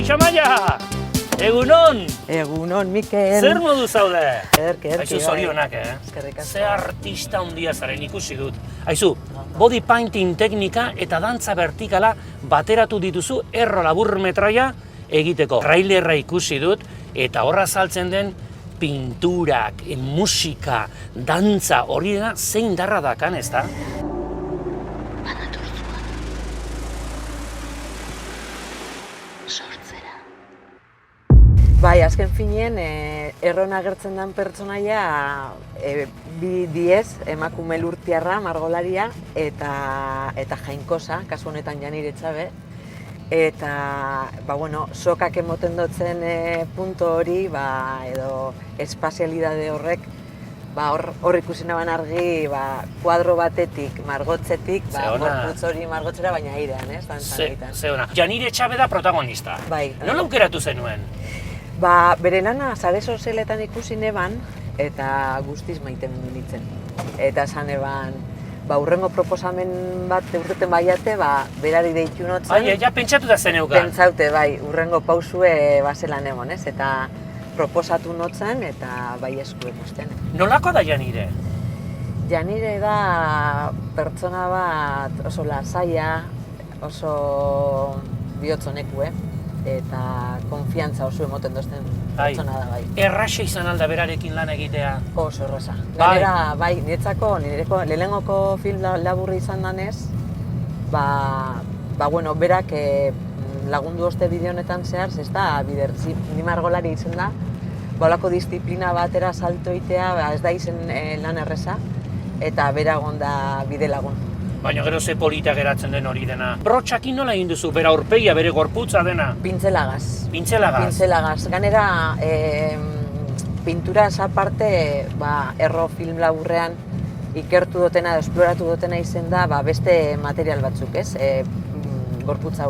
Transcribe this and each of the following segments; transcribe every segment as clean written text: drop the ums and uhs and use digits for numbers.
Kaixo Amaia! Egunon! Egunon, Mikel. Zer modu zaude? Ederki, Aizu, zorionak, Eskerrik asko. Ze artista handia zaren ikusi dut. Aizu, body painting teknika eta dantza vertikala bateratu dituzu erro labur metraia egiteko. Trailerra ikusi dut eta horra saltzen den pinturak, musika, dantza hori dena zein darra dakan, ezta? Bai, azken finean, erron agertzen den pertsonaia bi diez, emakume lurtiarra, margolaria, eta jainkosa, kasu honetan Janire Etxabe. Eta, sokak emoten dutzen punto hori, edo espazialidade horrek, hor ikusi naban argi, kuadro batetik, margotzetik, gorputz hori margotzera, baina airean, ez? Ze ona. Janire Etxabe da protagonista. Bai. Nola aukeratu zenuen? Bere lana sare sozialetan ikusi neban, eta guztiz maite nintzen. Eta esan eban, hurrengo proposamen bat urteten baiate, berari deitu notzen. Ja pentsatu da zeneukan. Pentsaute, hurrengo pausue baselan egon, ez? Eta proposatu notzen, eta esku ikusten. Nolako da Janire? Janire da pertsona bat oso lasaia, oso bihotzonekue, eta konfiantza oso emoten dozten pertsona da, bai. Erraxe izan alda berarekin lan egitea? Oso erraza. Gainera, niretzako lehenengoko film laburri izan danez, berak lagundu oste bideo honetan zehar, ez da, ni margolari izen da, olako disiplina batera salto egitea, ez da izen lan erreza, eta bera egon da bide lagun. Baina gero ze polita geratzen den hori dena. Brotxakin nola egin duzu, bera aurpegia, bere gorputza dena? Pintzelagaz. Pintzelagaz? Pintzelagaz. Gainera, pinturaz aparte, erro film laburrean ikertu dutena, esploratu dutena izen da, beste material batzuk, ez? Gorputza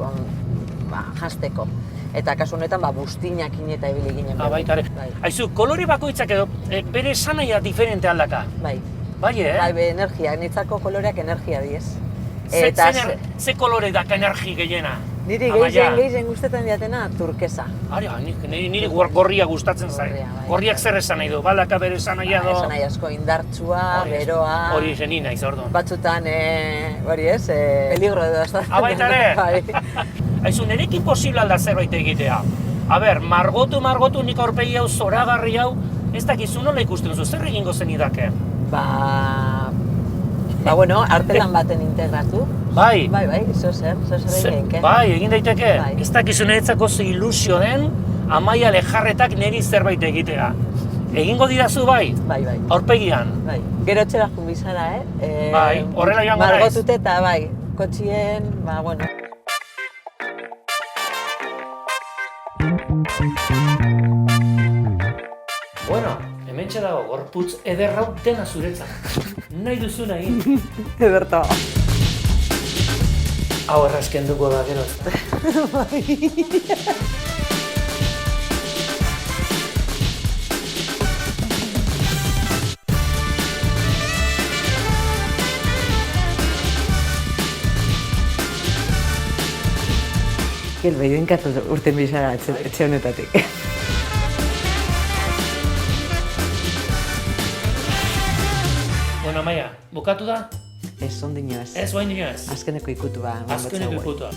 jasteko. Eta kasu honetan, buztinak eta ibili ginen. Baitare. Aizu, kolore bakoitzak edo, bere esanaia diferente aldaka? Bai. Bai, energia, niretzako koloreak energia diez. Ze kolore daka energi gehiena? Niri gehien gustetan diatena turkesa. Niri gorria gustatzen zait. Gorriak zer esan nahi du? Balaka bere esanaia do? Esan nahi asko, indartsua, beroa... Hori zeni naiz, orduan. Batzutan, peligro edo ez da. Baitare? Aizu, nirekin posible alda zerbait egitea. Margotu nik aurpegi hau, zoragarri hau, ez dakizu nola ikusten zu, zer egingo zen idake? Artelan baten integratu. Bai, zer egin genke. Bai, egin daiteke. Ez dakizu niretzako ze ilusio den, Amaia Lejarretak niri zerbait egitea. Egingo didazu bai? Bai. Aurpegian? Bai. Gero txera junbizara, Bai, horrela joango naiz. Margotute eta kotxien, Bueno, hementxe dago, gorputz ederrau dena zuretzat. Nahi duzu nahi. Ederto. Hau errazkenduko da, gero. Gel, behiduen katu urten bizara etxe honetatik. Bueno, Amaia, bukatu da? Ez, ondino ez. Ez, oain dino ez? Azkeneko ikutua. Azkeneko ikutua.